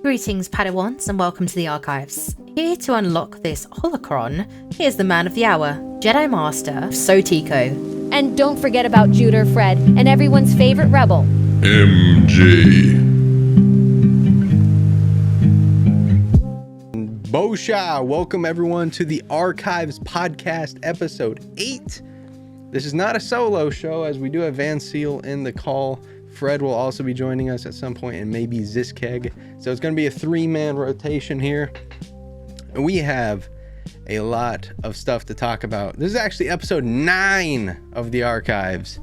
Greetings, Padawans, and welcome to the Archives. Here to unlock this holocron, here's the man of the hour, Jedi Master, SoTeeko. And don't forget about Judah, Fred, and everyone's favorite rebel, MJ. Bosha! Welcome everyone to the Archives Podcast, episode 8. This is not a solo show, as we do have Vancele in the call. Fred will also be joining us at some point, and maybe Ziskeg. So it's going to be a 3-man rotation here. And we have a lot of stuff to talk about. This is actually episode 9 of the Archives.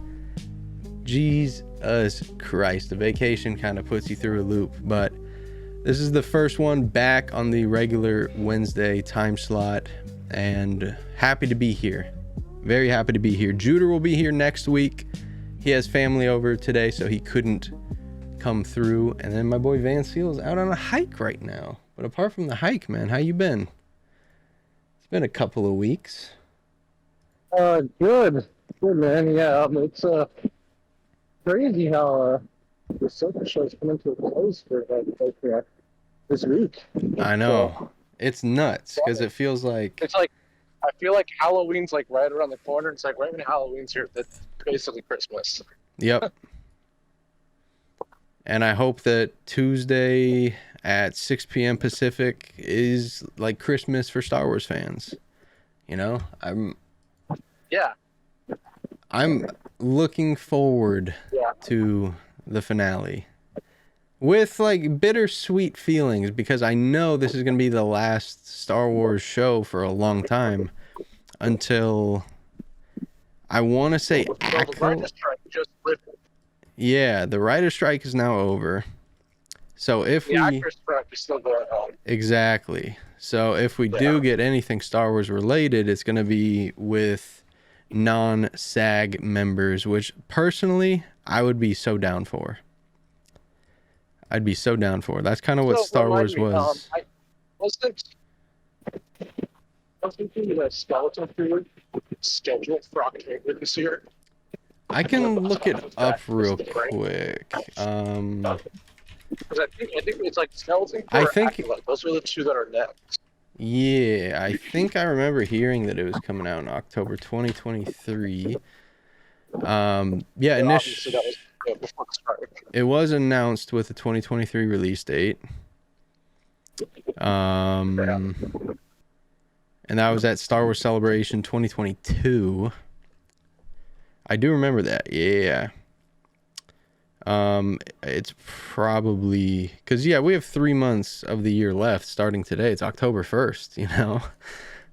Jesus Christ, the vacation kind of puts you through a loop, but this is the first one back on the regular Wednesday time slot, and happy to be here. Very happy to be here. Judah will be here next week. He has family over today, so he couldn't come through. And then my boy Vancele is out on a hike right now. But apart from the hike, man, how you been? It's been a couple of weeks. Good, man. Yeah, it's crazy how the Ahsoka show's coming to a close for this week. I know. It's nuts because it feels like It's like I feel like Halloween's like right around the corner. It's like right when Halloween's here, that's basically Christmas. Yep. And I hope that Tuesday at 6 p.m. Pacific is like Christmas for Star Wars fans. You know, I'm looking forward to the finale with like bittersweet feelings, because I know this is going to be the last Star Wars show for a long time until I want to say The writer's strike just lifted. Yeah, the writer's strike is now over. So if The actor's strike is still going on. Exactly. So if we do get anything Star Wars related, it's going to be with non-SAG members, which personally I would be so down for. I'd be so down for. That's kind of what Star Wars was. I was thinking the skeleton food scheduled for October this year. I can look it up real quick. Because I think it's like skeleton. I think those are the two that are next. Yeah, I think I remember hearing that it was coming out in October 2023. Obviously that was before the strike. It was announced with a 2023 release date. And that was at Star Wars Celebration 2022. I do remember that. Yeah. It's probably because we have 3 months of the year left starting today. It's October 1st, you know,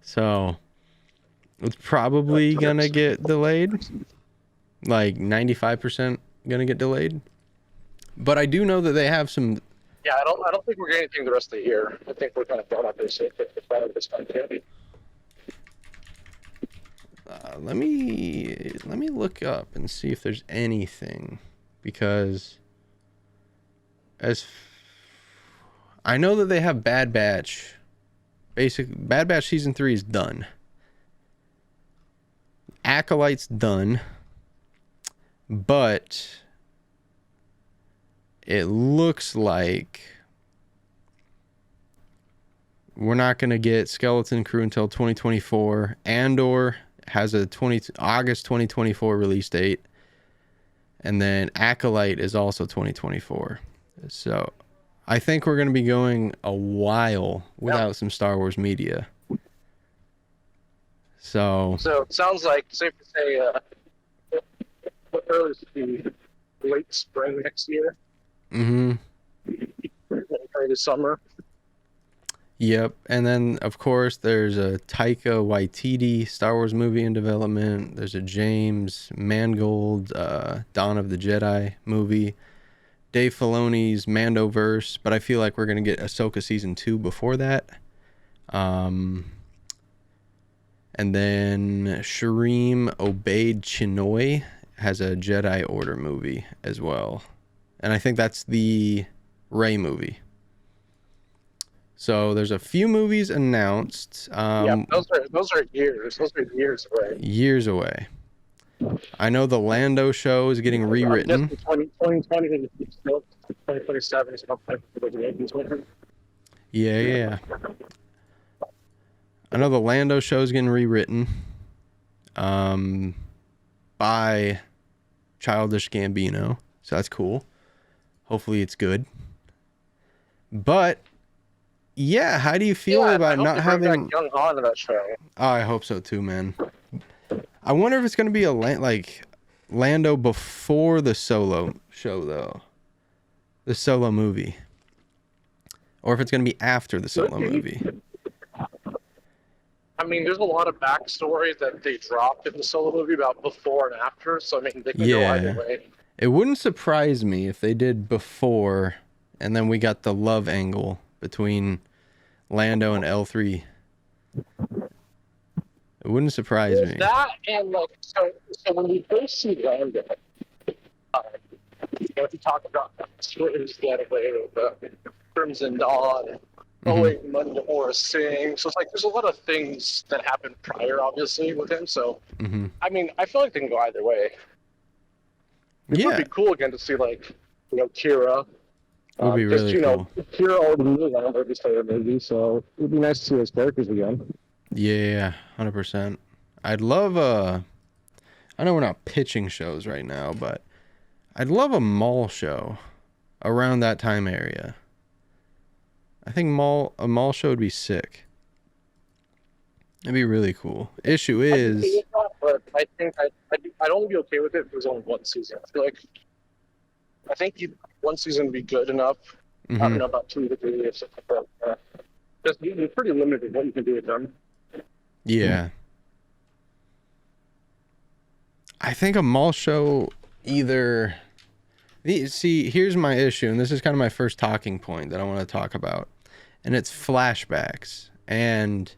so it's probably gonna get delayed, like 95% gonna get delayed. But I do know that they have some. Yeah, I don't think we're getting anything the rest of the year. I think we're kind of done up this time. Let me look up and see if there's anything, because I know that they have Bad Batch. Bad Batch season 3 is done. Acolyte's done, but it looks like we're not going to get Skeleton Crew until 2024. Andor has a August 2024 release date, and then Acolyte is also 2024. So I think we're going to be going a while without some Star Wars media. So it sounds like safe to say early to late spring next year. Early summer. Yep. And then, of course, there's a Taika Waititi Star Wars movie in development. There's a James Mangold Dawn of the Jedi movie. Dave Filoni's Mandoverse. But I feel like we're going to get Ahsoka Season 2 before that. And then Shireen Obaid Chinoy has a Jedi Order movie as well. And I think that's the Rey movie. So there's a few movies announced. Those are years. Those are years away. Years away. I know the Lando show is getting rewritten. 2027 is not Yeah. I know the Lando show is getting rewritten by Childish Gambino. So that's cool. Hopefully it's good. But yeah, how do you feel about not having young Han in that show? Oh, I hope so too, man. I wonder if it's going to be a Lando before the Solo show though. The Solo movie. Or if it's going to be after the Solo movie. I mean, there's a lot of backstory that they dropped in the Solo movie about before and after, so I mean, they can go either way. It wouldn't surprise me if they did before, and then we got the love angle between Lando and L3. It wouldn't surprise me. That and like, so when we first see Lando, if you talk about stories that way with the Crimson Dawn, wait, Mandalorian sing. So it's like there's a lot of things that happened prior, obviously, with him. So I mean, I feel like they can go either way. It would be cool again to see like, Kira. It would be really cool. Kira already knew Lando this movie, so it would be nice to see those characters again. Yeah, 100%. I'd love I know we're not pitching shows right now, but I'd love a mall show around that time area. I think a mall show would be sick. It'd be really cool. Issue is, I think I'd only be okay with it if it was only one season. I think one season would be good enough. I don't know about 2 to 3 or something like that. Just you're pretty limited what you can do with them. Yeah. I think a mall show either... See, here's my issue, and this is kind of my first talking point that I want to talk about, and it's flashbacks. And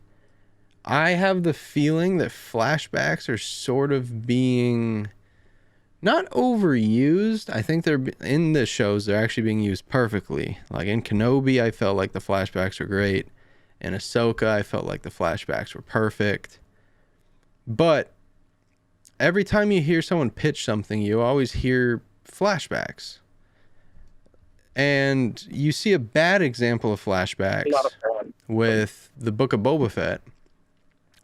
I have the feeling that flashbacks are sort of being not overused. I think they're in the shows, they're actually being used perfectly. Like in Kenobi, I felt like the flashbacks were great. In Ahsoka, I felt like the flashbacks were perfect. But every time you hear someone pitch something, you always hear flashbacks. And you see a bad example of flashbacks with the Book of Boba Fett,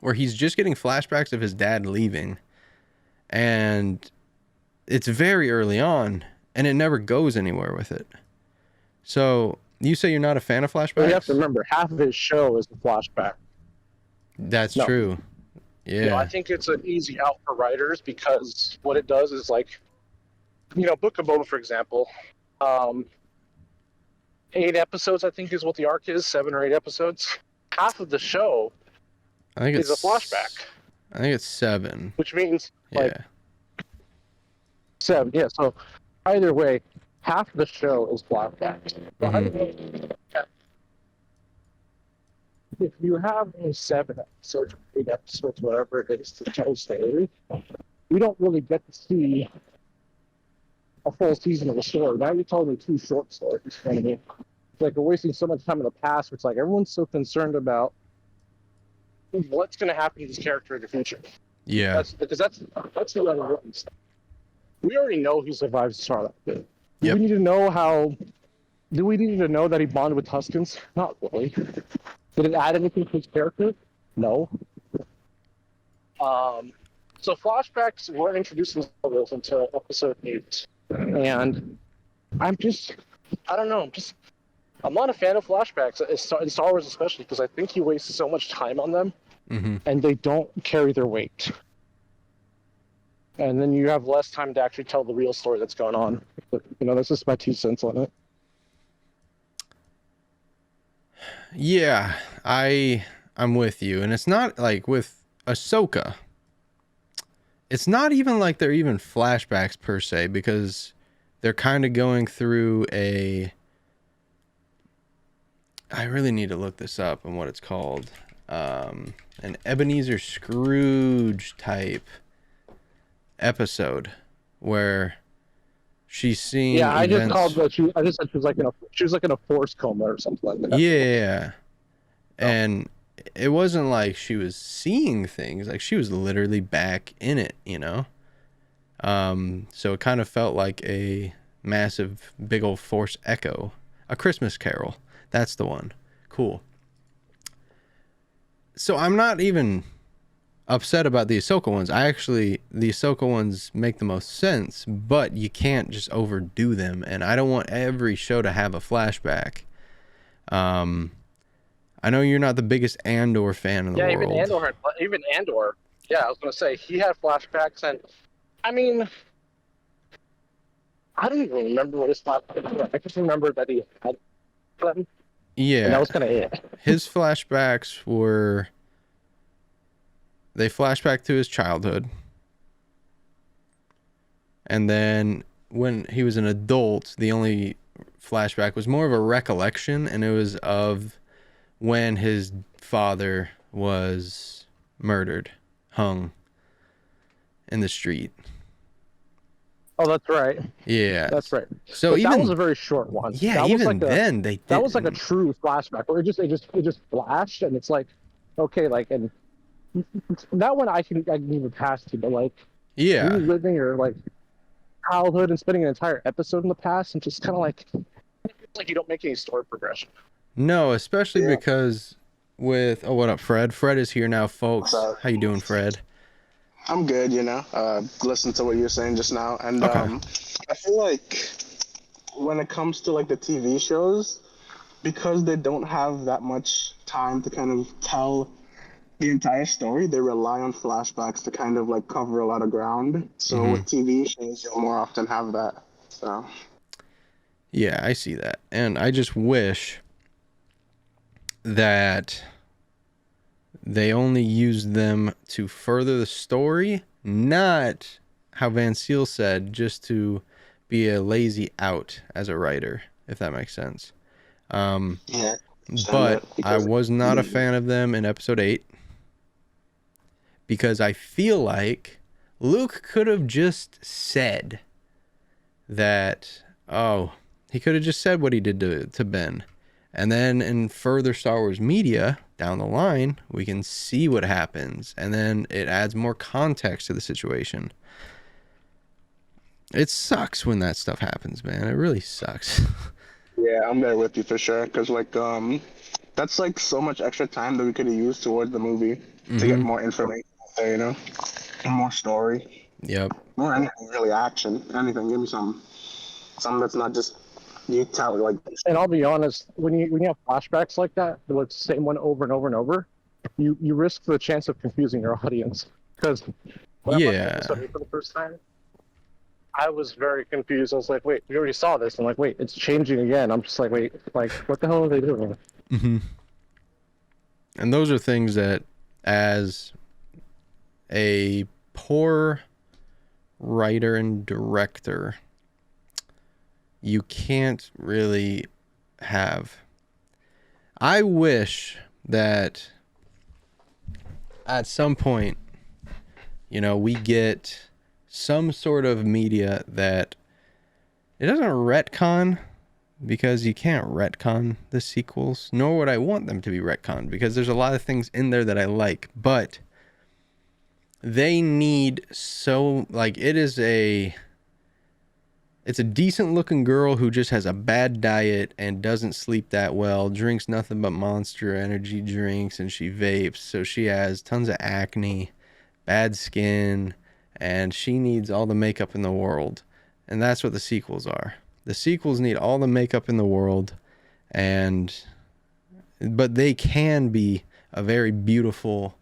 where he's just getting flashbacks of his dad leaving. And it's very early on, and it never goes anywhere with it. So you say you're not a fan of flashbacks? But you have to remember, half of his show is the flashback. That's true. Yeah. I think it's an easy out for writers because what it does is like, Book of Boba, for example, 8 episodes, I think is what the arc is, 7 or 8 episodes. Half of the show is a flashback. I think it's 7. Which means, 7, yeah. So either way, half of the show is flashbacks. If you have a 7 episodes, 8 episodes, whatever it is, to tell a story, we don't really get to see a full season of a story. Now you're telling me 2 short stories. You know what I mean? It's like we're wasting so much time in the past. Where it's like everyone's so concerned about what's going to happen to this character in the future. Yeah. That's the unwritten stuff. We already know he survived Sarlacc. Do we need to know how? Do we need to know that he bonded with Tuskens? Not really. Did it add anything to his character? No. So flashbacks were introduced themselves into episode 8. And I don't know, I'm not a fan of flashbacks, in Star Wars especially, because I think he wastes so much time on them, and they don't carry their weight. And then you have less time to actually tell the real story that's going on. But, that's just my 2 cents on it. Yeah, I'm with you. And it's not like with Ahsoka. It's not even like they're even flashbacks per se, because they're kind of going through I really need to look this up and what it's called. An Ebenezer Scrooge type episode where she's seeing I events. just said she was like in a force coma or something like that. Yeah. And it wasn't like she was seeing things, like she was literally back in it, So it kind of felt like a massive, big old Force echo. A Christmas Carol. That's the one. Cool. So I'm not even upset about the Ahsoka ones. The Ahsoka ones make the most sense, but you can't just overdo them. And I don't want every show to have a flashback. I know you're not the biggest Andor fan in the world. Even Andor. Yeah, I was gonna say he had flashbacks, and I mean, I don't even remember what his flashbacks were. I just remember that he had them. Yeah, and that was kind of it. His flashbacks were. They flashback to his childhood. And then when he was an adult, the only flashback was more of a recollection, and it was of when his father was murdered, hung in the street. Oh, that's right. Yeah. That's right. So but even that was a very short one. Yeah, that even was like then they did. That was like a true flashback where it just flashed, and it's like, okay, like, and that one I can even pass to, but like, reliving your like childhood and spending an entire episode in the past, and just kind of like you don't make any story progression. No, especially because with what up, Fred? Fred is here now, folks. How you doing, Fred? I'm good, listen to what you were saying just now, and Okay. I feel like when it comes to like the TV shows, because they don't have that much time to kind of tell the entire story, they rely on flashbacks to kind of like cover a lot of ground. So with TV shows, you'll more often have that. So Yeah, I see that. And I just wish that they only use them to further the story, not how Vancele said, just to be a lazy out as a writer, if that makes sense. yeah. But I was not a fan of them in episode 8 because I feel like Luke could have just said that, he could have just said what he did to Ben. And then in further Star Wars media down the line, we can see what happens. And then it adds more context to the situation. It sucks when that stuff happens, man. It really sucks. Yeah, I'm there with you for sure. Because like that's like so much extra time that we could have used towards the movie to get more information out there, and more story. Yep. More anything, really, action, anything. Give me something that's not just you tell it like. And I'll be honest, when you have flashbacks like that, it's the same one over and over and over, you risk the chance of confusing your audience. Because when I watched episode 8 for the first time, I was very confused. I was like, wait, we already saw this. I'm like, wait, it's changing again. I'm just like, wait, like, what the hell are they doing? Mm-hmm. And those are things that, as a poor writer and director, you can't really have. I wish that at some point, we get some sort of media that it doesn't retcon, because you can't retcon the sequels, nor would I want them to be retconned, because there's a lot of things in there that I like, but they need it's a decent looking girl who just has a bad diet and doesn't sleep that well, drinks nothing but Monster Energy drinks, and she vapes, so she has tons of acne, bad skin, and she needs all the makeup in the world. And that's what the sequels are. The sequels need all the makeup in the world, but they can be a very beautiful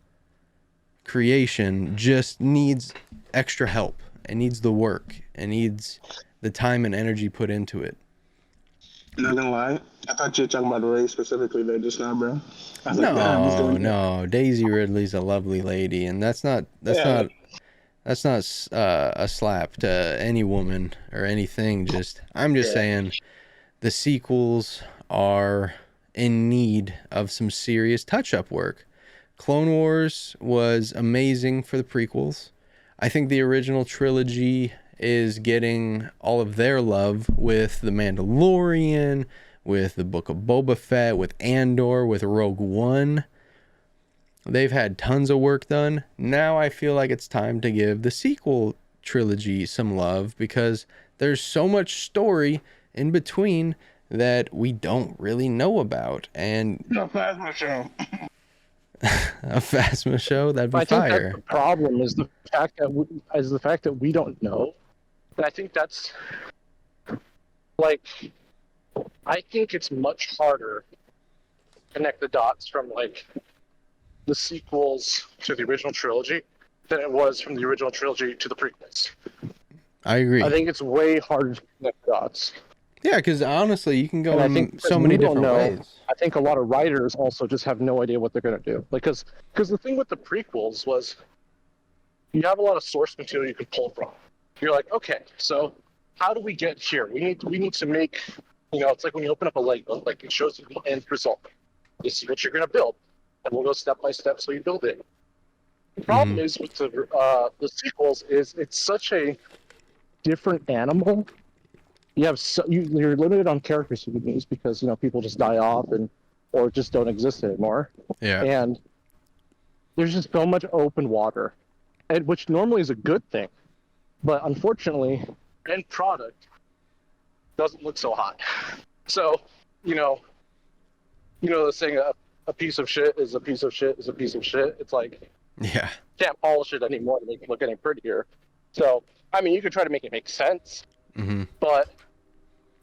creation, just needs extra help. It needs the work. It needs the time and energy put into it. Not gonna lie, I thought you were talking about Ray specifically there just now, bro. No. Daisy Ridley's a lovely lady, and that's not a slap to any woman or anything. I'm just saying the sequels are in need of some serious touch-up work. Clone Wars was amazing for the prequels. I think the original trilogy is getting all of their love with The Mandalorian, with the Book of Boba Fett, with Andor, with Rogue One. They've had tons of work done. Now I feel like it's time to give the sequel trilogy some love, because there's so much story in between that we don't really know about. And The Phasma show. a Phasma show, that'd be I think fire. that the problem is the fact that we don't know. And I think that's like, I think it's much harder to connect the dots from like the sequels to the original trilogy than it was from the original trilogy to the prequels. I agree. I think it's way harder to connect the dots. Yeah, because honestly, you can go And I in think so many different ways. I think a lot of writers also just have no idea what they're going to do. Because the thing with the prequels was you have a lot of source material you could pull from. You're like, okay, so how do we get here? We need to make, it's like when you open up a Lego, like it shows you the end result. This is what you're going to build, and we'll go step by step so you build it. The problem is with the sequels is it's such a different animal. You have you're limited on characters you can use because people just die off or just don't exist anymore. Yeah. And there's just so much open water, and which normally is a good thing, but unfortunately, end product doesn't look so hot. So, the saying a piece of shit is a piece of shit is a piece of shit. It's like, Yeah. can't polish it anymore to make it look any prettier. So, I mean, you could try to make it make sense, but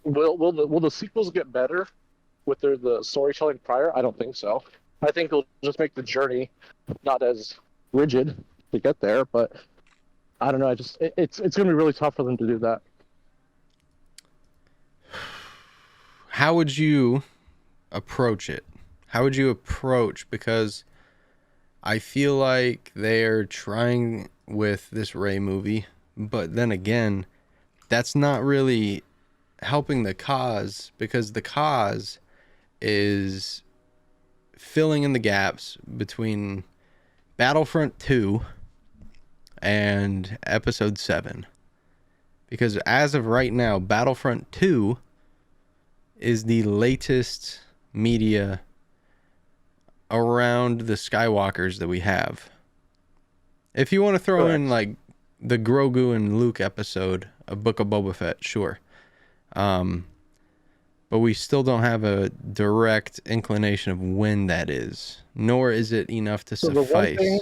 will the sequels get better with the storytelling prior? I don't think so. I think it'll just make the journey not as rigid to get there, but I don't know. It's going to be really tough for them to do that. How would you approach it? How would you approach, because I feel like they're trying with this Rey movie, but then again, that's not really helping the cause, because the cause is filling in the gaps between Battlefront 2 and Episode 7. Because as of right now, Battlefront 2 is the latest media around the Skywalkers that we have. If you want to throw in like the Grogu and Luke episode of Book of Boba Fett, sure. But we still don't have a direct inclination of when that is, nor is it enough to suffice.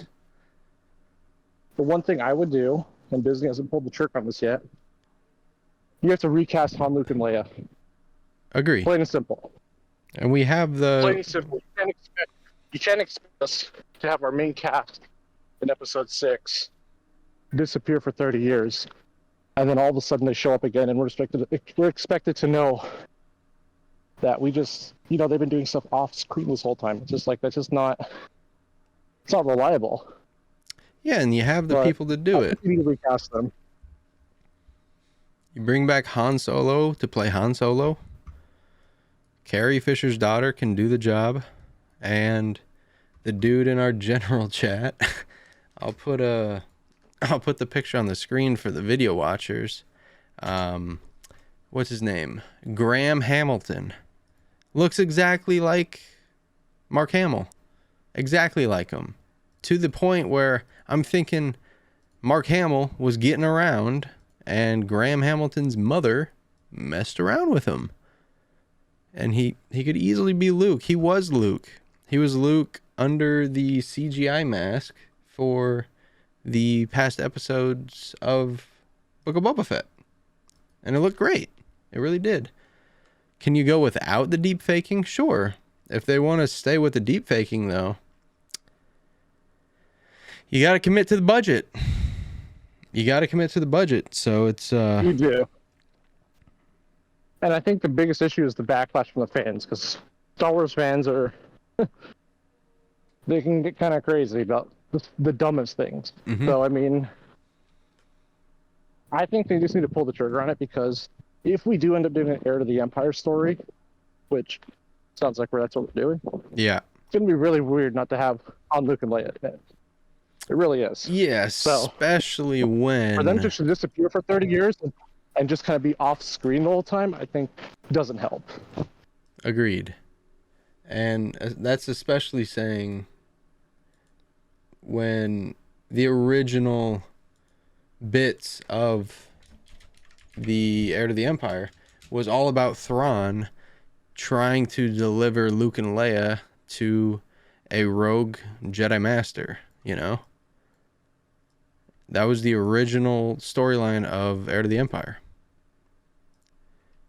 The one thing I would do, and Disney hasn't pulled the trick on this yet, you have to recast Han, Luke, and Leia. Agree. Plain and simple. And we have Plain and simple. You can't expect us to have our main cast in Episode 6 disappear for 30 years, and then all of a sudden they show up again, and we're expected to know that we just, they've been doing stuff off screen this whole time. It's just like, that's just not, it's not reliable. Yeah, and you have the people to do it. You need to recast them. You bring back Han Solo to play Han Solo. Carrie Fisher's daughter can do the job. And the dude in our general chat, I'll put the picture on the screen for the video watchers. What's his name? Graham Hamilton. Looks exactly like Mark Hamill. Exactly like him. To the point where I'm thinking Mark Hamill was getting around and Graham Hamilton's mother messed around with him. And he could easily be Luke. He was Luke. He was Luke under the CGI mask for the past episodes of Book of Boba Fett. And it looked great. It really did. Can you go without the deep faking? Sure. If they want to stay with the deep faking, though, you got to commit to the budget. So it's... You do. And I think the biggest issue is the backlash from the fans, because Star Wars fans are... they can get kind of crazy about the dumbest things. So, I mean, I think they just need to pull the trigger on it, because if we do end up doing an Heir to the Empire story, which sounds like that's what we're doing, yeah, it's going to be really weird not to have Han, Luke, and Leia in it. It really is. Yes, so, especially when... For them to disappear for 30 years and just kind of be off screen the whole time, I think doesn't help. Agreed. And that's especially saying when the original bits of the Heir to the Empire was all about Thrawn trying to deliver Luke and Leia to a rogue Jedi Master, you know? That was the original storyline of Heir to the Empire.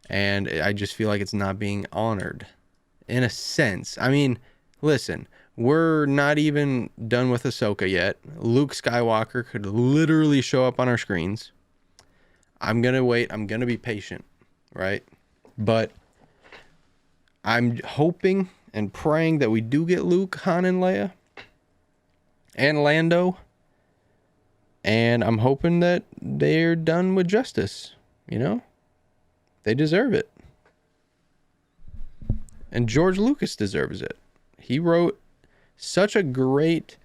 And I just feel like it's not being honored in a sense. I mean, listen, we're not even done with Ahsoka yet. Luke Skywalker could literally show up on our screens. I'm going to wait. I'm going to be patient, right? But I'm hoping and praying that we do get Luke, Han, and Leia. And Lando. And I'm hoping that they're done with justice, you know? They deserve it. And George Lucas deserves it. He wrote such a great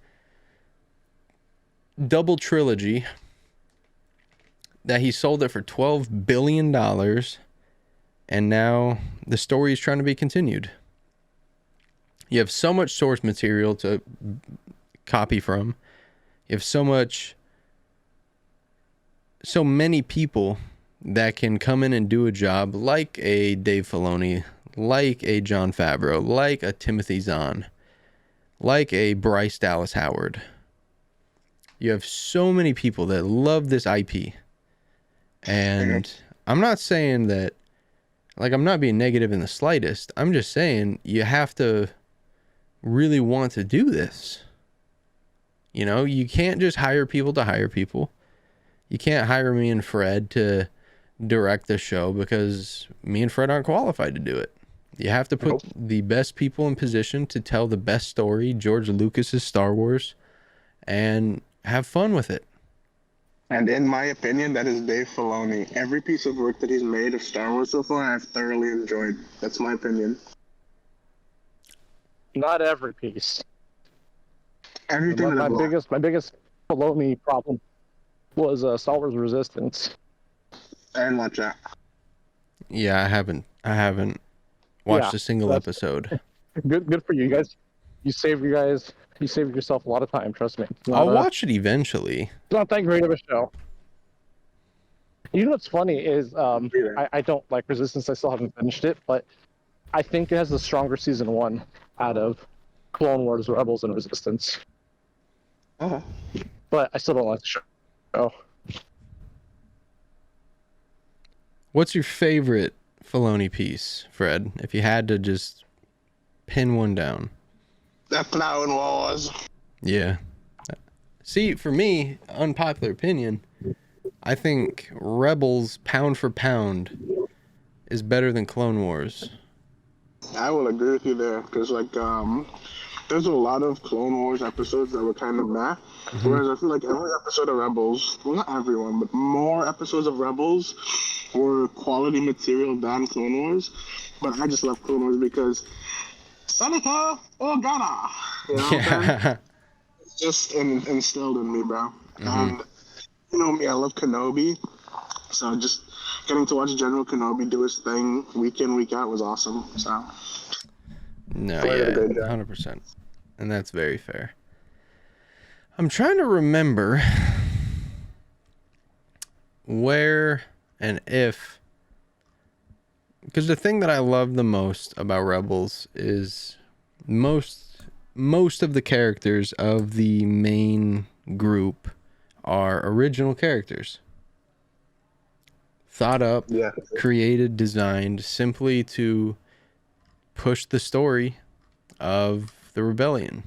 double trilogy that he sold it for $12 billion. And now the story is trying to be continued. You have so much source material to copy from. You have so many people that can come in and do a job like a Dave Filoni, like a Jon Favreau, like a Timothy Zahn, like a Bryce Dallas Howard. You have so many people that love this IP. And I'm not saying that, like, I'm not being negative in the slightest. I'm just saying you have to really want to do this. You know, you can't just hire people to hire people. You can't hire me and Fred to direct the show because me and Fred aren't qualified to do it. You have to put the best people in position to tell the best story, George Lucas's Star Wars, and have fun with it. And in my opinion, that is Dave Filoni. Every piece of work that he's made of Star Wars so far, I've thoroughly enjoyed. That's my opinion. Not every piece. Everything. My biggest Filoni problem was Star Wars Resistance. I didn't watch that. Yeah, I haven't watched a single episode. Good for you guys. You saved yourself a lot of time, trust me. I'll watch it eventually. It's not that great of a show. You know what's funny is I don't like Resistance. I still haven't finished it, but I think it has the stronger season 1 out of Clone Wars, Rebels, and Resistance. Uh-huh. But I still don't like the show. Oh. What's your favorite Filoni piece, Fred? If you had to just pin one down. The Clone Wars. Yeah. See, for me, unpopular opinion, I think Rebels, pound for pound, is better than Clone Wars. I will agree with you there, because there's a lot of Clone Wars episodes that were kind of meh, whereas I feel like every episode of Rebels, well, not everyone, but more episodes of Rebels were quality material than Clone Wars. But I just love Clone Wars because SoTeeko Organa, you know what I'm saying? It's just instilled in me, bro. And you know me, I love Kenobi, so just getting to watch General Kenobi do his thing week in, week out was awesome. So no, yeah, 100%, and that's very fair. I'm trying to remember where and if, because the thing that I love the most about Rebels is most of the characters of the main group are original characters. Thought up, created, designed simply to push the story of the rebellion.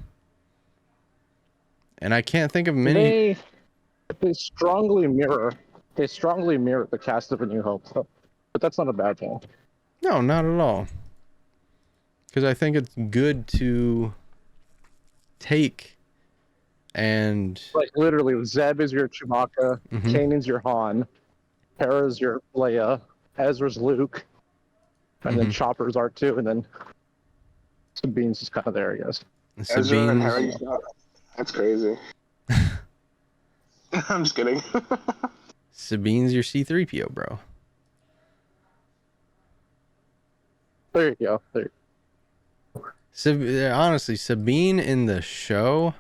And I can't think of many. They strongly mirror the cast of A New Hope, but that's not a bad thing. No, not at all. Because I think it's good to take and like literally, Zeb is your Chewbacca, Kanan's your Han, Hera's your Leia, Ezra's Luke, and then Chopper's R2, and then Sabine's just kind of there, I guess. Sabine's... That's crazy. I'm just kidding. Sabine's your C-3PO, bro. There you go. Honestly, Sabine in the show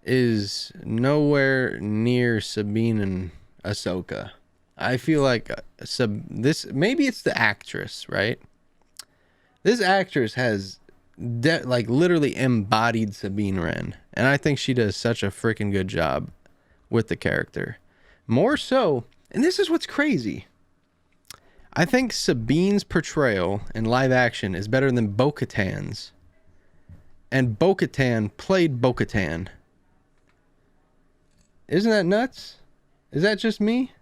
is nowhere near Sabine and Ahsoka. I feel like this, maybe it's the actress, right? This actress has like literally embodied Sabine Wren, and I think she does such a freaking good job with the character. More so, and this is what's crazy, I think Sabine's portrayal in live action is better than Bo-Katan's, and Bo-Katan played Bo-Katan. Isn't that nuts? Is that just me?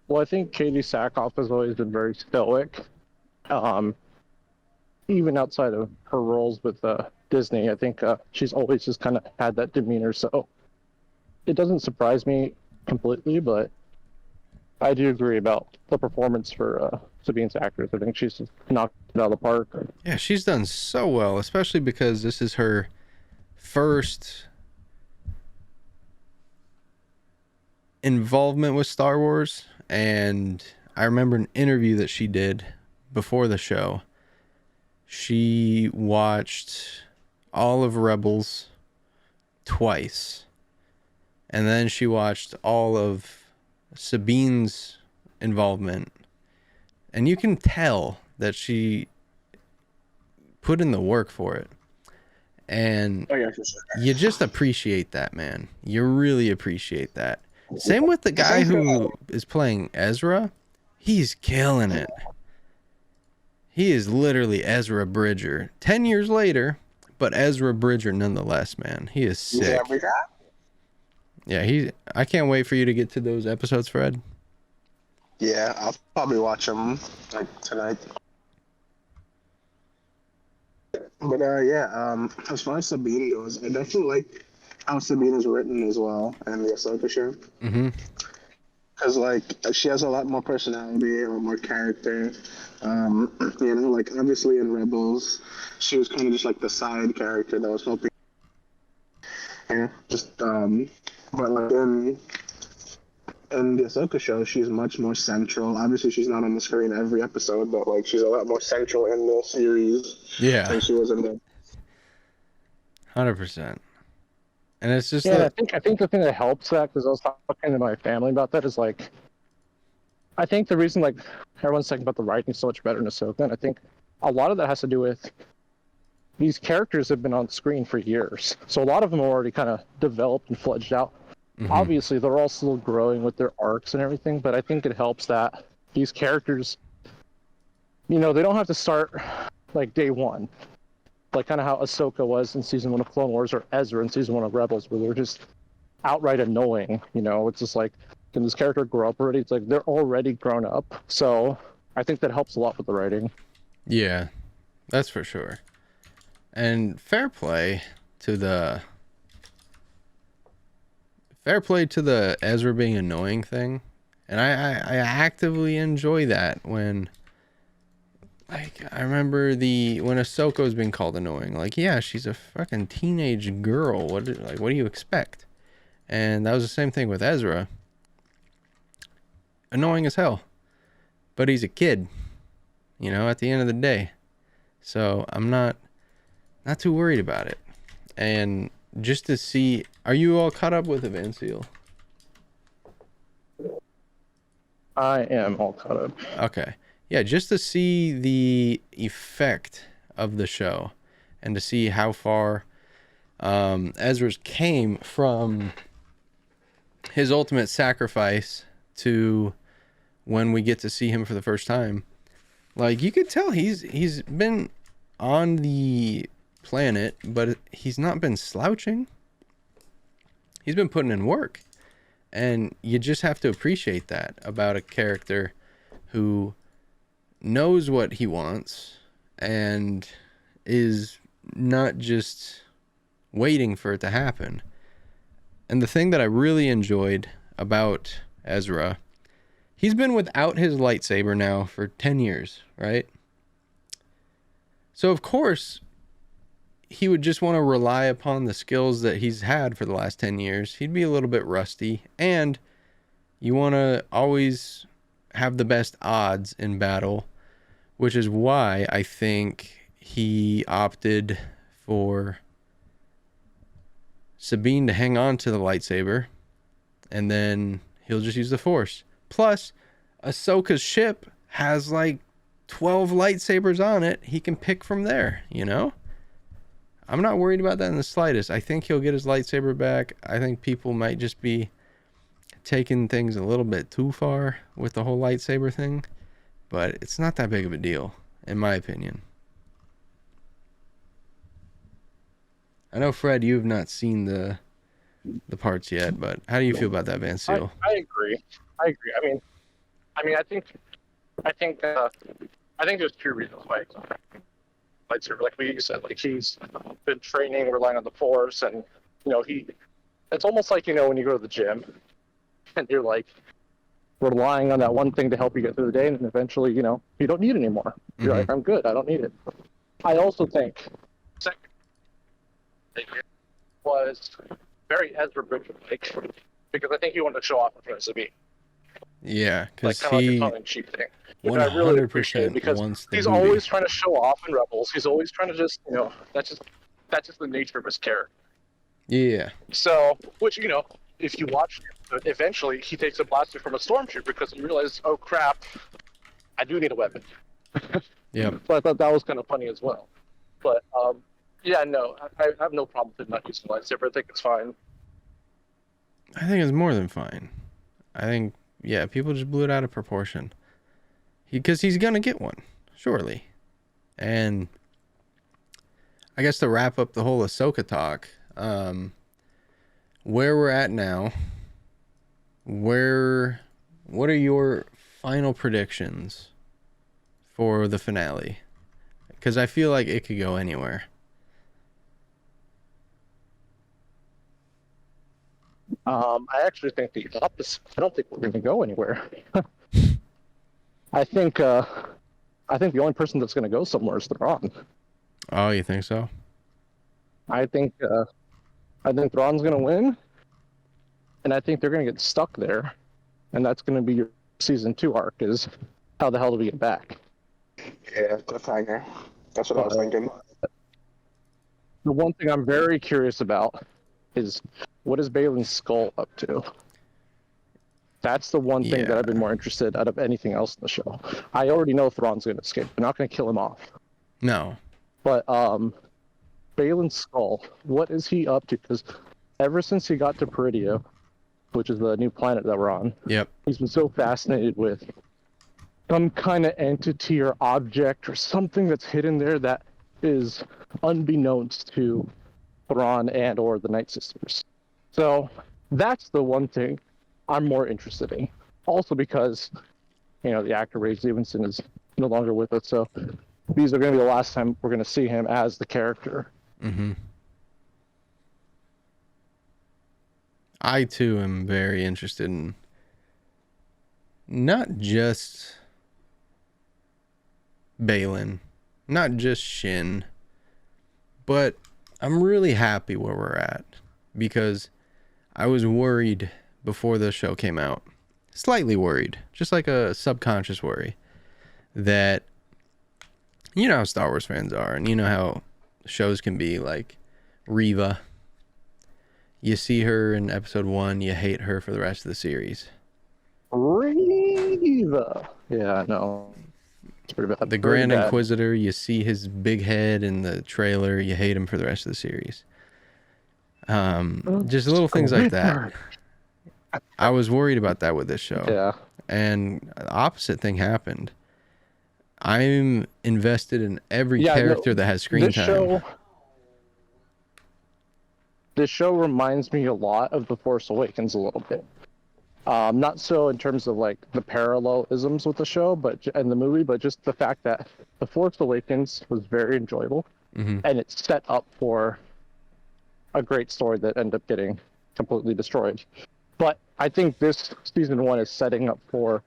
Well, I think Katie Sackhoff has always been very stoic. Even outside of her roles with Disney, I think she's always just kind of had that demeanor. So it doesn't surprise me completely, but I do agree about the performance for Sabine's actress. I think she's knocked it out of the park. Yeah, she's done so well, especially because this is her first involvement with Star Wars. And I remember an interview that she did before the show. She watched all of Rebels twice. And then she watched all of Sabine's involvement. And you can tell that she put in the work for it. And Oh yeah, for sure. you just appreciate that, man. You really appreciate that. Same with the guy who is playing Ezra. He's killing it. He is literally Ezra Bridger. 10 years later, but Ezra Bridger nonetheless, man. He is sick. Yeah, I can't wait for you to get to those episodes, Fred. Yeah, I'll probably watch them like tonight. But as far as Sabine goes, I definitely like how Sabine is written as well in the Ahsoka show. Mm-hmm. Because like she has a lot more personality, a lot more character. Like obviously in Rebels, she was kind of just like the side character that was helping. But like in the Ahsoka show, she's much more central. Obviously, she's not on the screen every episode, but like she's a lot more central in the series. Yeah, than she was in the 100%. And it's just I think the thing that helps that, because I was talking to my family about that, is like, I think the reason like everyone's talking about the writing so much better in Ahsoka, and I think a lot of that has to do with these characters have been on screen for years, so a lot of them are already kind of developed and fledged out. Mm-hmm. Obviously, they're all still growing with their arcs and everything, but I think it helps that these characters, they don't have to start like day one. Like kind of how Ahsoka was in season 1 of Clone Wars, or Ezra in season 1 of Rebels, where they're just outright annoying. It's just like, can this character grow up already? It's like they're already grown up. So I think that helps a lot with the writing. Yeah, that's for sure. And fair play to the Ezra being annoying thing. And I actively enjoy that when, like, I remember when Ahsoka was being called annoying. Like, yeah, she's a fucking teenage girl. What do you expect? And that was the same thing with Ezra. Annoying as hell. But he's a kid, at the end of the day. So I'm not too worried about it. And just to see, are you all caught up with Vancele? I am all caught up. Okay. Yeah, just to see the effect of the show and to see how far Ezra's came from his ultimate sacrifice to when we get to see him for the first time. Like, you could tell he's been on the planet, but he's not been slouching. He's been putting in work. And you just have to appreciate that about a character who knows what he wants and is not just waiting for it to happen. And the thing that I really enjoyed about Ezra, he's been without his lightsaber now for 10 years, right? So of course he would just want to rely upon the skills that he's had for the last 10 years. He'd be a little bit rusty, and you want to always have the best odds in battle, which is why I think he opted for Sabine to hang on to the lightsaber, and then he'll just use the Force. Plus, Ahsoka's ship has like 12 lightsabers on it. He can pick from there, you know? I'm not worried about that in the slightest. I think he'll get his lightsaber back. I think people might just be taking things a little bit too far with the whole lightsaber thing, but it's not that big of a deal, in my opinion. I know, Fred, you've not seen the parts yet, but how do you feel about that, Vancele? I agree. I think there's two reasons why it's lightsaber. Like you said, like he's been training, relying on the Force, and it's almost like when you go to the gym, and you're like relying on that one thing to help you get through the day, and then eventually, you don't need it anymore. You're like, I'm good. I don't need it. I also think second was very Ezra Bridger-like, because I think he wanted to show off in front of me. Yeah, because like, he like a tongue-in-cheek thing. 100% because wants the he's movie. always trying to show off in Rebels. He's always trying to just, that's just the nature of his character. Yeah. So, which, if you watch it, eventually he takes a blaster from a stormtrooper because he realizes, oh crap, I do need a weapon. Yeah. So I thought that was kind of funny as well. But, yeah, no, I have no problem with not using a lightsaber. I think it's fine. I think it's more than fine. I think, yeah, people just blew it out of proportion. Because he's going to get one, surely. And I guess to wrap up the whole Ahsoka talk, where we're at now, what are your final predictions for the finale? Because I feel like it could go anywhere. I actually think the opposite. I don't think we're going to go anywhere. I think the only person that's going to go somewhere is Thrawn. Oh, you think so? I think Thrawn's going to win, and I think they're going to get stuck there, and that's going to be your season 2 arc. Is how the hell do we get back? Yeah, cliffhanger. That's what I was thinking. The one thing I'm very curious about is what is Baylan Skoll up to? That's the one thing that I've been more interested out of anything else in the show. I already know Thrawn's going to escape. They're not going to kill him off. No. But Baylan Skoll, what is he up to? Because ever since he got to Peridia, which is the new planet that we're on, he's been so fascinated with some kind of entity or object or something that's hidden there that is unbeknownst to Thrawn and or the Night Sisters. So that's the one thing I'm more interested in. Also because, the actor Ray Stevenson is no longer with us, so these are going to be the last time we're going to see him as the character. Mm-hmm. I, too, am very interested in not just Baylan, not just Shin, but I'm really happy where we're at, because I was worried before the show came out, slightly worried, just like a subconscious worry, that you know how Star Wars fans are, and you know how shows can be, like Reva. You see her in episode 1, you hate her for the rest of the series. Reva. Yeah, no. It's pretty bad. The Grand Inquisitor, you see his big head in the trailer, you hate him for the rest of the series. Just little things like that. I was worried about that with this show. Yeah. And the opposite thing happened. I'm invested in every character that has screen time. This show reminds me a lot of The Force Awakens a little bit. Not so in terms of like the parallelisms with the show, and the movie, but just the fact that The Force Awakens was very enjoyable, and it's set up for a great story that ended up getting completely destroyed. But I think this season 1 is setting up for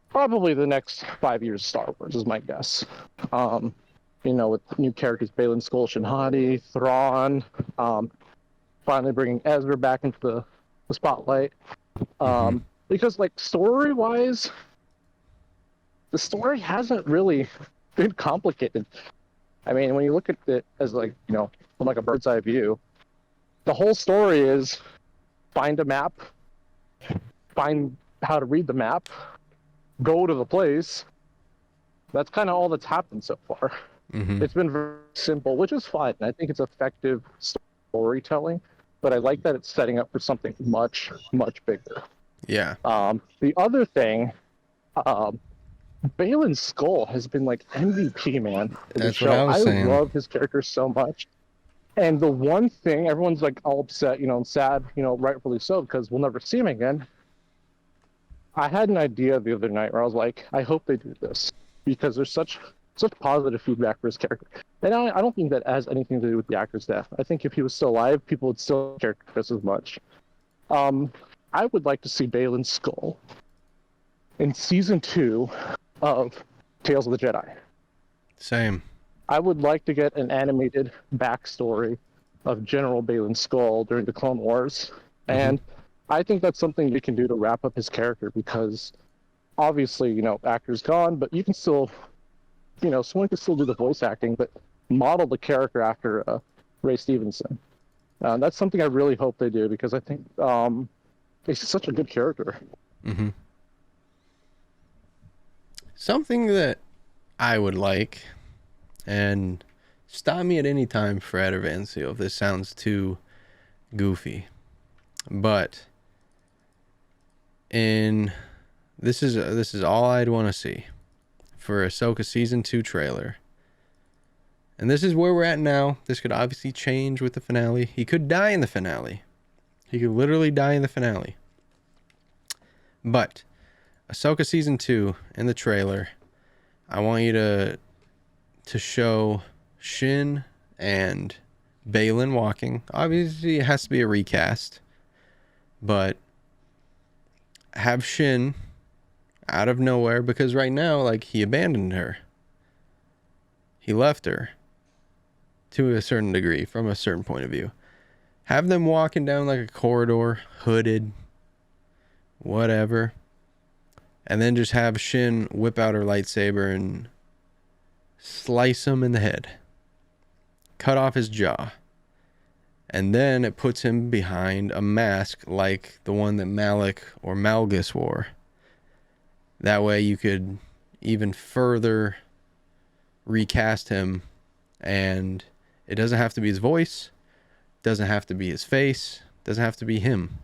probably the next 5 years of Star Wars, is my guess. With new characters, Baylan Skoll, Shin, Hati, Thrawn, finally bringing Ezra back into the spotlight. Because, like, story-wise, the story hasn't really been complicated. I mean, when you look at it as, like, from like a bird's eye view, the whole story is find a map, find how to read the map, go to the place. That's kind of all that's happened so far. Mm-hmm. It's been very simple, which is fine. I think it's effective storytelling, but I like that it's setting up for something much, much bigger. Yeah. The other thing, Baylan Skoll has been like MVP, man, for the That's show. what I was saying. love his character so much. And the one thing, everyone's like all upset, and sad, rightfully so, because we'll never see him again. I had an idea the other night where I was like, I hope they do this, because there's such positive feedback for his character. And I don't think that has anything to do with the actor's death. I think if he was still alive, people would still care just as much. I would like to see Baylan Skoll in season 2 of Tales of the Jedi. Same. I would like to get an animated backstory of General Baylan Skoll during the Clone Wars. And I think that's something they can do to wrap up his character, because obviously, actor's gone, but you can still, someone can still do the voice acting, but model the character after Ray Stevenson. That's something I really hope they do, because I think he's such a good character. Mm-hmm. Something that I would like, and stop me at any time, Fred or Vancele, if this sounds too goofy, but this is all I'd want to see for Ahsoka season 2 trailer. And this is where we're at now. This could obviously change with the finale. He could die in the finale. He could literally die in the finale. But Ahsoka season 2 in the trailer, I want you to show Shin and Baylan walking. Obviously, it has to be a recast, but have Shin out of nowhere, because right now, like, he abandoned her. He left her to a certain degree, from a certain point of view. Have them walking down like a corridor, hooded, whatever. And then just have Shin whip out her lightsaber and slice him in the head. Cut off his jaw. And then it puts him behind a mask like the one that Malik or Malgus wore. That way you could even further recast him, and it doesn't have to be his voice, doesn't have to be his face, doesn't have to be him.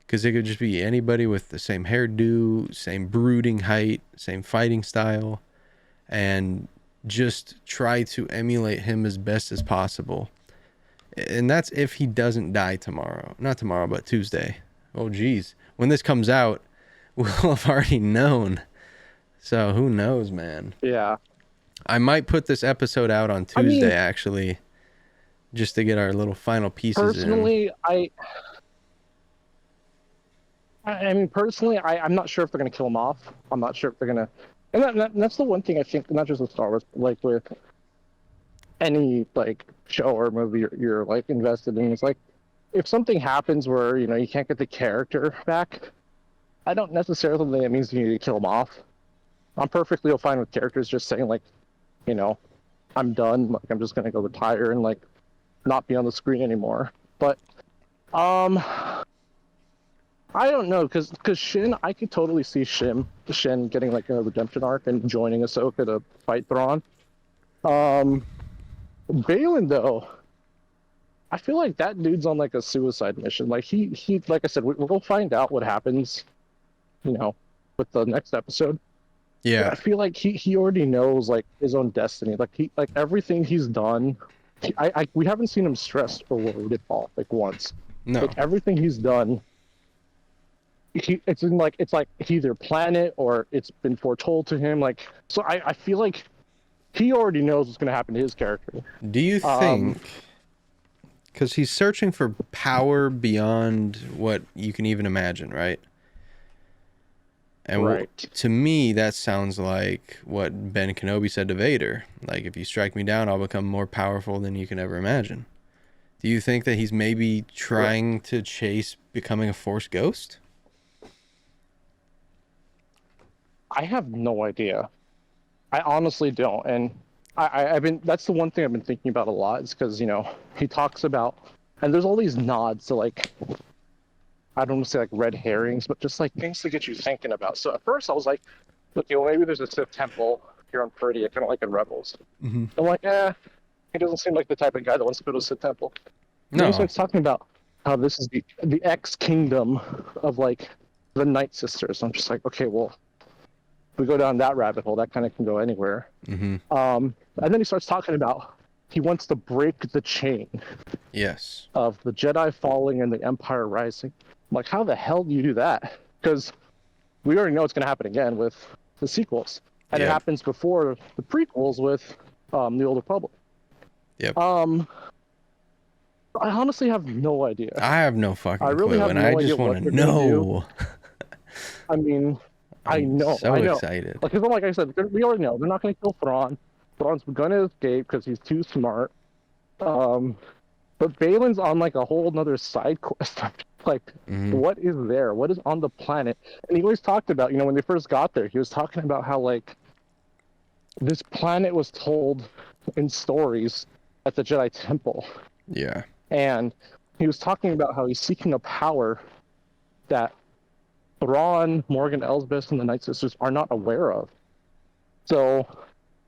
Because it could just be anybody with the same hairdo, same brooding height, same fighting style, and just try to emulate him as best as possible. And that's if he doesn't die tomorrow. Not tomorrow, but Tuesday. Oh, geez. When this comes out, we'll have already known. So who knows, man? Yeah. I might put this episode out on Tuesday, actually, just to get our little final pieces personally, in. Personally, I'm not sure if they're going to kill him off. I'm not sure if they're going to... And that's the one thing I think, not just with Star Wars, but like with any like show or movie you're like invested in. It's like, if something happens where, you can't get the character back, I don't necessarily think it means you need to kill him off. I'm perfectly fine with characters just saying like, I'm done. Like, I'm just going to go retire and like not be on the screen anymore. But, I don't know, because Shin, I could totally see Shin getting like a redemption arc and joining Ahsoka to fight Thrawn. Baylan, though, I feel like that dude's on like a suicide mission. Like he like I said, we'll find out what happens, with the next episode. Yeah. But I feel like he already knows like his own destiny. Like everything he's done. We haven't seen him stressed or worried at all, like once. No. Like everything he's done. It's like he either planned it or it's been foretold to him. Like, so I feel like he already knows what's going to happen to his character. Do you think, because he's searching for power beyond what you can even imagine, right? And right. To me, that sounds like what Ben Kenobi said to Vader. Like, if you strike me down, I'll become more powerful than you can ever imagine. Do you think that he's maybe trying to chase becoming a Force ghost? I have no idea. I honestly don't. And I've been, that's the one thing I've been thinking about a lot, is because, he talks about And there's all these nods to like, I don't want to say like red herrings, but just like things to get you thinking about. So at first I was like, okay, well maybe there's a Sith temple here on Peridea, kind of like in Rebels. I'm like, he doesn't seem like the type of guy that wants to go to a Sith temple. And then he starts talking about how this is the X kingdom of like the Night Sisters. I'm just like, okay, well, if we go down that rabbit hole, that kind of can go anywhere. And then he starts talking about he wants to break the chain. Yes. Of the Jedi falling and the Empire rising. I'm like, how the hell do you do that? Because we already know it's going to happen again with the sequels, and it happens before the prequels with the Old Republic. Yep. I honestly have no idea. I have no fucking clue, and I just want to know. I mean, I know. Excited. Like I said, we already know they're not going to kill Thrawn. Thrawn's going to escape because he's too smart. But Baylan's on like a whole nother side quest. Like, what is there? What is on the planet? And he always talked about, when they first got there, he was talking about how like this planet was told in stories at the Jedi Temple. Yeah. And he was talking about how he's seeking a power that Thrawn, Morgan Elsbeth, and the Night Sisters are not aware of. So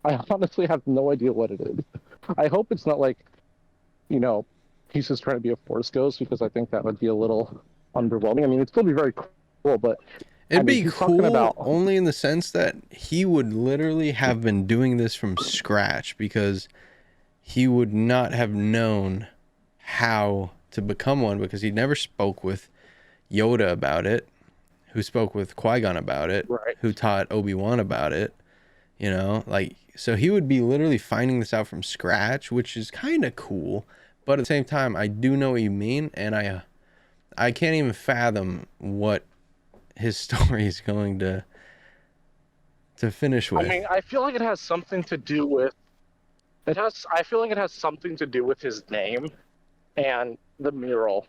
I honestly have no idea what it is. I hope it's not like, he's just trying to be a Force ghost, because I think that would be a little underwhelming. I mean, it'd still be very cool, but it'd be cool only in the sense that he would literally have been doing this from scratch, because he would not have known how to become one, because he never spoke with Yoda about it, who spoke with Qui-Gon about it, who taught Obi-Wan about it, so he would be literally finding this out from scratch, which is kind of cool. But at the same time, I do know what you mean, and I can't even fathom what his story is going to finish with. I mean, I feel like it has something to do with I feel like it has something to do with his name and the mural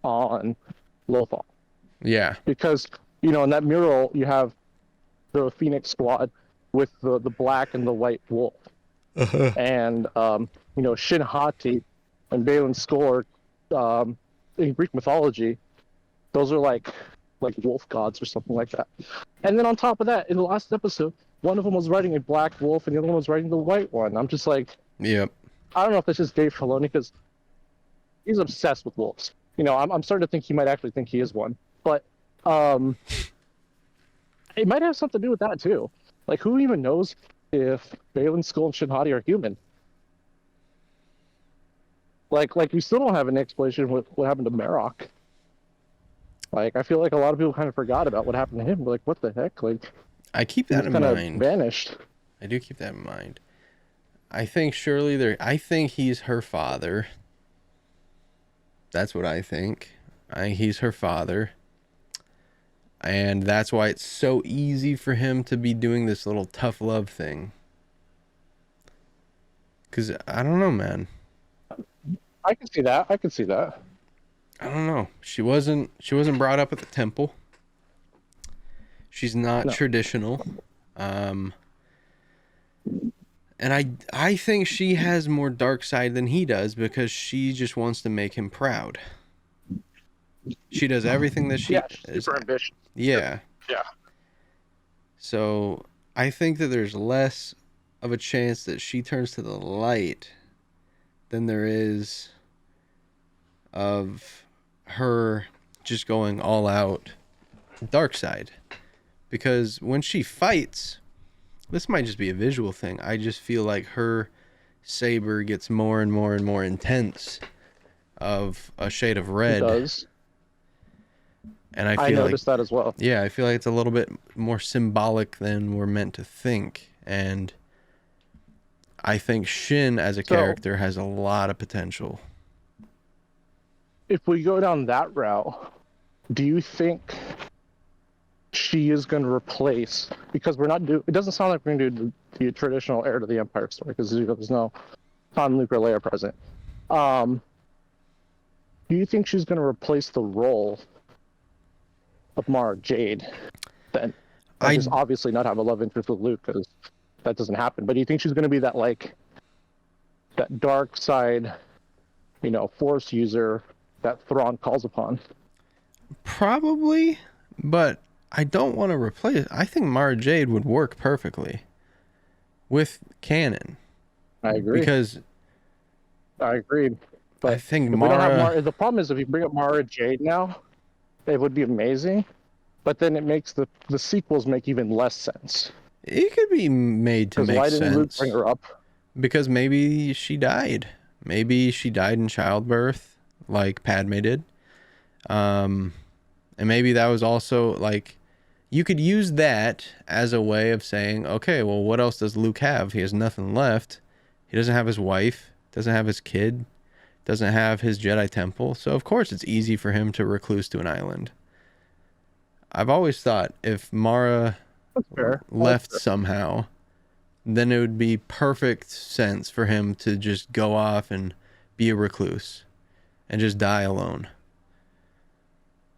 on Lothal. Yeah. Because, in that mural you have the Phoenix Squad with the black and the white wolf. And Shin, Hati, and Baylan Skoll, in Greek mythology, those are like wolf gods or something like that. And then on top of that, in the last episode, one of them was riding a black wolf and the other one was riding the white one. I'm just like, yep. I don't know if this is Dave Filoni, because he's obsessed with wolves. I'm starting to think he might actually think he is one. But it might have something to do with that too. Like, who even knows if Baylan Skoll and Shin Hati are human? Like we still don't have an explanation with what happened to Marok. Like, I feel like a lot of people kind of forgot about what happened to him. Like, what the heck? Like, I keep that in mind. Vanished. I do keep that in mind. I think I think he's her father. That's what I think. He's her father. And that's why it's so easy for him to be doing this little tough love thing. Because, I don't know, man. I can see that. I don't know. She wasn't brought up at the temple. She's not traditional. And I think she has more dark side than he does, because she just wants to make him proud. She does everything that she is. Super ambitious. Yeah. Yeah. So I think that there's less of a chance that she turns to the light than there is of her just going all out dark side. Because when she fights, this might just be a visual thing, I just feel like her saber gets more and more and more intense, of a shade of red. It does. And I noticed that as well. Yeah, I feel like it's a little bit more symbolic than we're meant to think. And I think Shin as a character has a lot of potential. If we go down that route, do you think she is going to replace, because it doesn't sound like we're going to do the traditional heir to the Empire story, because there's no Han, Luke, or Leia present. Do you think she's going to replace the role of Mara Jade then? I just obviously not have a love interest with Luke, because that doesn't happen. But do you think she's going to be that dark side Force user that Thrawn calls upon. Probably, but I don't want to replace it. I think Mara Jade would work perfectly with canon. I agree. Because I agreed. But I think if we don't have Mara... the problem is if you bring up Mara Jade now, it would be amazing. But then it makes the sequels make even less sense. It could be made to make why sense. didn't Luke bring her up? Because maybe she died. Maybe she died in childbirth, like Padme did. And maybe that was also like, you could use that as a way of saying, okay, well, what else does Luke have? He has nothing left. He doesn't have his wife, doesn't have his kid, doesn't have his Jedi temple. So of course it's easy for him to recluse to an island. I've always thought if Mara left somehow, then it would be perfect sense for him to just go off and be a recluse and just die alone.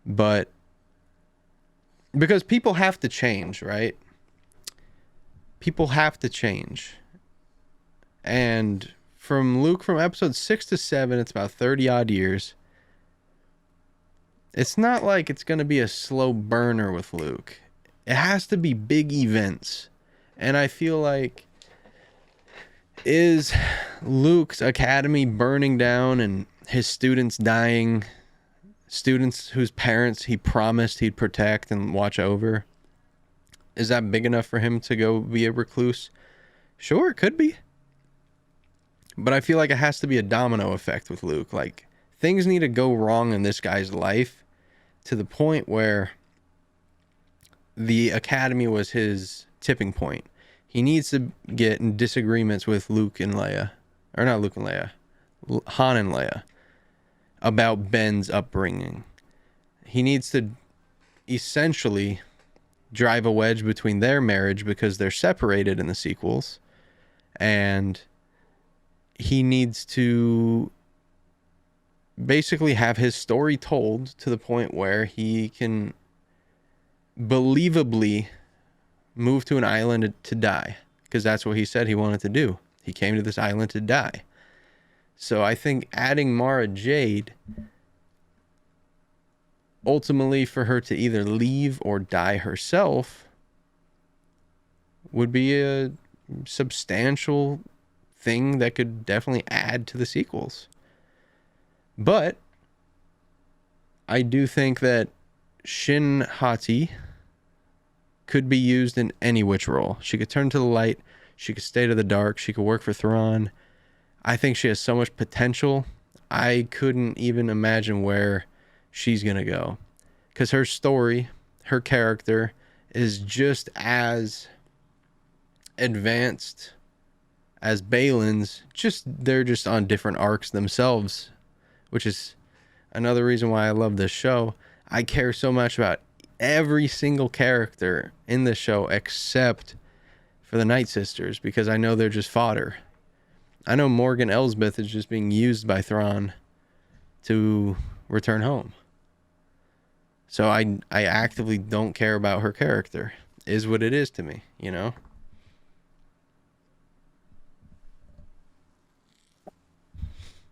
But because people have to change, right? People have to change. And from Luke, from episode 6 to 7, it's about 30 odd years. It's not like it's going to be a slow burner with Luke. It has to be big events. And I feel like, is Luke's academy burning down and his students dying, students whose parents he promised he'd protect and watch over, is that big enough for him to go be a recluse? Sure, it could be. But I feel like it has to be a domino effect with Luke. Like, things need to go wrong in this guy's life to the point where the academy was his tipping point. He needs to get in disagreements with Luke and Leia. Or not Luke and Leia. Han and Leia. About Ben's upbringing. He needs to essentially drive a wedge between their marriage because they're separated in the sequels. And he needs to basically have his story told to the point where he can believably move to an island to die, because that's what he said he wanted to do. He came to this island to die. So I think adding Mara Jade, ultimately for her to either leave or die herself, would be a substantial thing that could definitely add to the sequels. But I do think that Shin Hati could be used in any which role. She could turn to the light. She could stay to the dark. She could work for Thrawn. I think she has so much potential. I couldn't even imagine where she's going to go. Because her story, her character, is just as advanced as Baylan's. They're just on different arcs themselves, which is another reason why I love this show. I care so much about every single character in the show except for the Night Sisters, because I know they're just fodder. I know Morgan Elsbeth is just being used by Thrawn to return home. So I actively don't care about her character. Is what it is to me, you know?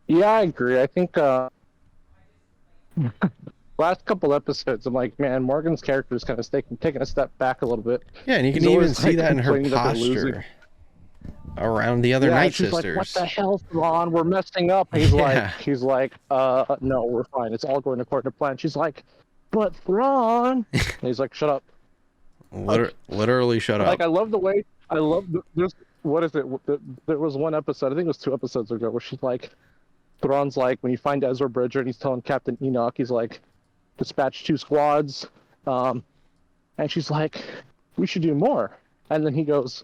Yeah, I agree. I think last couple episodes, I'm like, man, Morgan's character is kind of taking a step back a little bit. Yeah, and you can He's even always, see like, that in her complaining that they're losing. posture around the other Night she's Sisters. like, what the hell, Thrawn? We're messing up. He's like, no, we're fine. It's all going according to plan. She's like, but Thrawn. And he's like, shut up. Literally shut up. Like, I love the way, there's, what is it? There was one episode, I think it was 2 episodes ago, where she's like, Thrawn's like, when you find Ezra Bridger and he's telling Captain Enoch, he's like, dispatch 2 squads. And she's like, we should do more. And then he goes,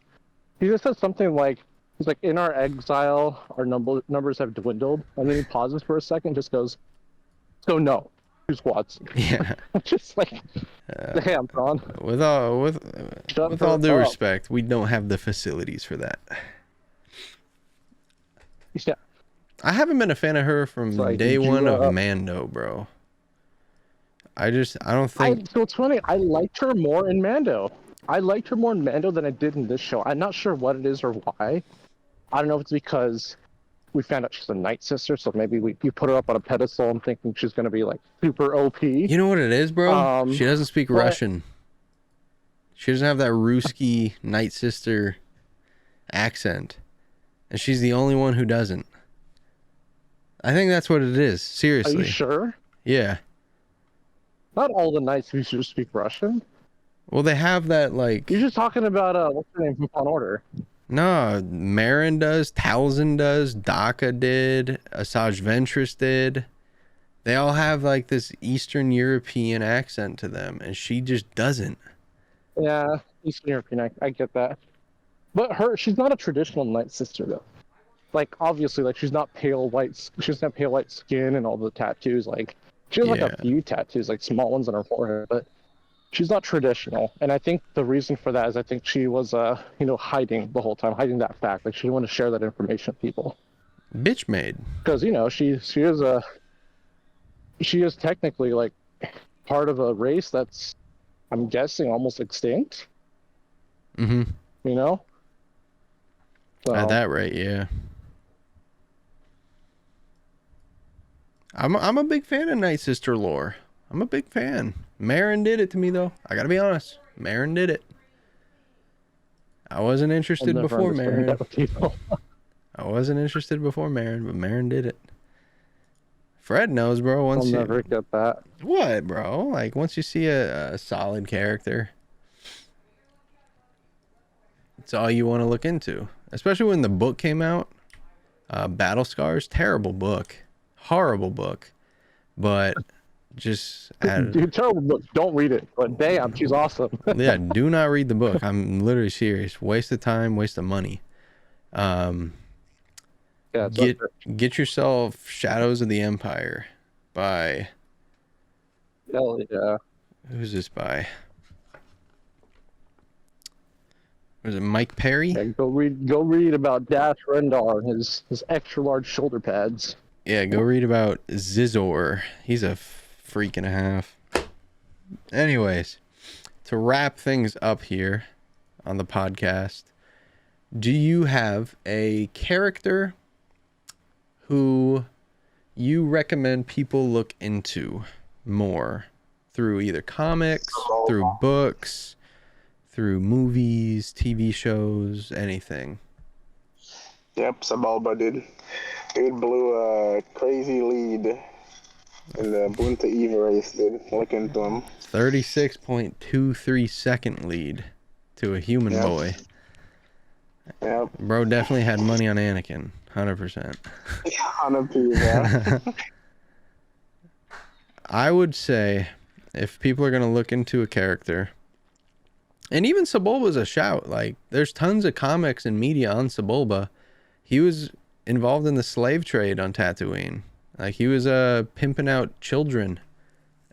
he just says something like, he's like, in our exile, our numbers have dwindled. And then he pauses for a second and just goes, so no, 2 squads. Yeah. Just like, damn, Thrawn. With all due respect, we don't have the facilities for that. Yeah. I haven't been a fan of her from day one of Mando, bro. I don't think... So it's funny, I liked her more in Mando. I liked her more in Mando than I did in this show. I'm not sure what it is or why. I don't know if it's because we found out she's a Night Sister, so maybe you put her up on a pedestal and thinking she's going to be like super OP. You know what it is, bro? She doesn't speak Russian. She doesn't have that Ruski Night Sister accent. And she's the only one who doesn't. I think that's what it is. Seriously. Are you sure? Yeah. Not all the Night Sisters speak Russian. Well, they have that, like... You're just talking about, what's her name from Fallen Order? No, Marin does, Talzin does, Daka did, Asajj Ventress did. They all have like this Eastern European accent to them, and she just doesn't. Yeah, Eastern European, I get that. But she's not a traditional Night Sister though. Like obviously, like she's not pale white. She doesn't have pale white skin and all the tattoos. Like she has like a few tattoos, like small ones on her forehead, but she's not traditional. And I think the reason for that is I think she was, hiding the whole time, hiding that fact. Like she didn't want to share that information with people. Bitch made. Because she is technically like part of a race that's, I'm guessing, almost extinct. Mm-hmm. You know. So, at that rate, yeah. I'm a big fan of Night Sister lore. I'm a big fan. Marin did it to me though. I gotta be honest. Marin did it. I wasn't interested before Marin. I wasn't interested before Marin, but Marin did it. Fred knows, bro. I'll never get that. What, bro? Like once you see a solid character, it's all you want to look into. Especially when the book came out. Battle Scars, terrible book. Horrible book. But just dude, terrible book. Don't read it. But damn, she's awesome. Yeah, do not read the book. I'm literally serious. Waste of time, waste of money. Yeah, get yourself Shadows of the Empire by... Hell yeah. Who's this by? Was it Mike Perry? Yeah, go read about Dash Rendar and his extra large shoulder pads. Yeah, go read about Zizor. He's a freak and a half. Anyways, to wrap things up here on the podcast, do you have a character who you recommend people look into more through either comics, through books, through movies, TV shows, anything? Yep, Sabalba did. Dude blew a crazy lead in the Bunta Eva race, dude. Look into him. 36.23 second lead to a human boy. Yep. Bro definitely had money on Anakin. 100%. 100%. I would say if people are going to look into a character, and even Sebulba's a shout. Like, there's tons of comics and media on Sebulba. He was involved in the slave trade on Tatooine. Like, he was pimping out children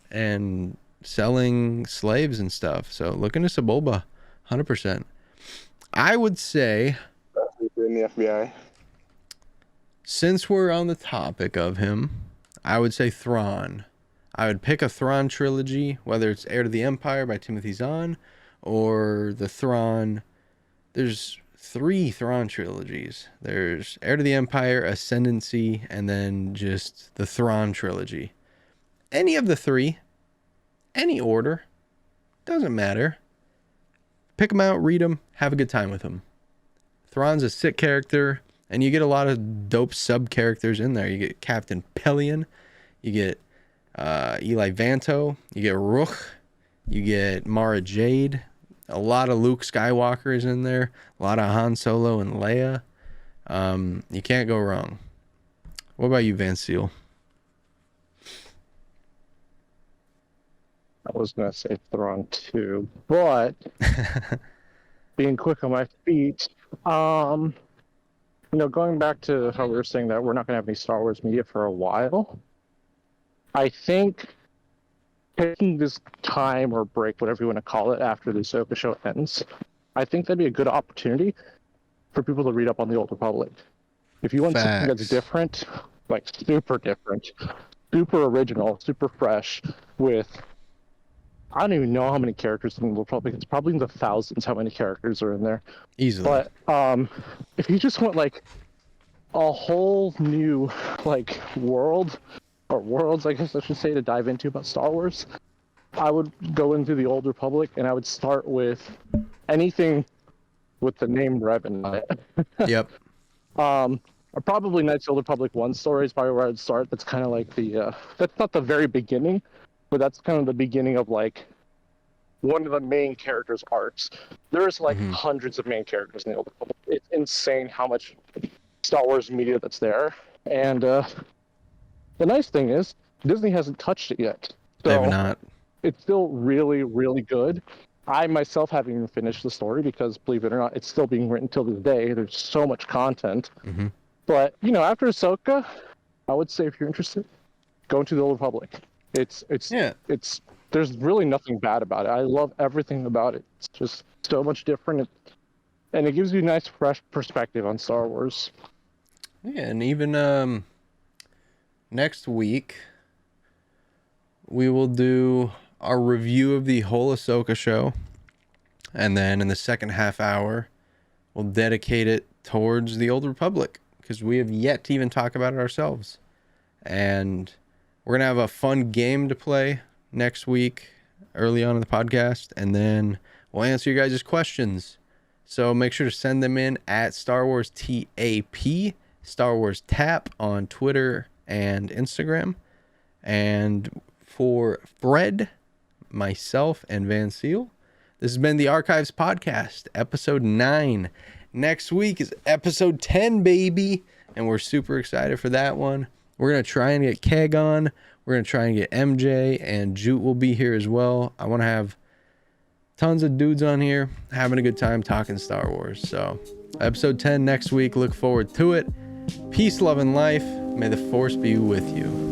and selling slaves and stuff. So look into Sebulba, 100%. I would say, in the FBI. Since we're on the topic of him, I would say Thrawn. I would pick a Thrawn trilogy, whether it's Heir to the Empire by Timothy Zahn or the Thrawn. There's 3 Thrawn trilogies. There's Heir to the Empire, Ascendancy, and then just the Thrawn trilogy. Any of the 3, any order, doesn't matter. Pick them out, read them, have a good time with them. Thrawn's a sick character, and you get a lot of dope sub-characters in there. You get Captain Pelion, you get Eli Vanto, you get Rook, you get Mara Jade, a lot of Luke Skywalker is in there, a lot of Han Solo and Leia. You can't go wrong. What about you, Vancele? I was going to say Thrawn too, but being quick on my feet, going back to how we were saying that we're not going to have any Star Wars media for a while, I think taking this time or break, whatever you want to call it, after the Ahsoka show ends, I think that'd be a good opportunity for people to read up on the Old Republic. If you want something that's different, like super different, super original, super fresh, with... I don't even know how many characters in the Republic. It's probably in the thousands how many characters are in there. Easily. But if you just want like a whole new like world or worlds, I guess I should say, to dive into about Star Wars, I would go into the Old Republic and I would start with anything with the name Revan on it. Yep. Or probably Knights of the Old Republic 1 story is probably where I'd start. That's kind of like the that's not the very beginning, but that's kind of the beginning of like one of the main characters' arcs. There's like hundreds of main characters in the Old Republic. It's insane how much Star Wars media that's there. And the nice thing is Disney hasn't touched it yet. So They have not. it's still really, really good. I myself haven't even finished the story because, believe it or not, it's still being written till this day. There's so much content. But, you know, after Ahsoka, I would say if you're interested, go into the Old Republic. It's there's really nothing bad about it. I love everything about it. It's just so much different, and it gives you a nice, fresh perspective on Star Wars. Yeah, and even next week, we will do our review of the whole Ahsoka show. And then in the second half hour, we'll dedicate it towards the Old Republic, because we have yet to even talk about it ourselves. And we're going to have a fun game to play next week, early on in the podcast. And then we'll answer your guys' questions. So make sure to send them in at Star Wars TAP, Star Wars TAP on Twitter and Instagram. And for Fred, myself, and Vancele, this has been the Archives Podcast, episode 9. Next week is episode 10, baby. And we're super excited for that one. We're going to try and get Keg on. We're going to try and get MJ, and Jute will be here as well. I want to have tons of dudes on here having a good time talking Star Wars. So episode 10 next week. Look forward to it. Peace, love, and life. May the Force be with you.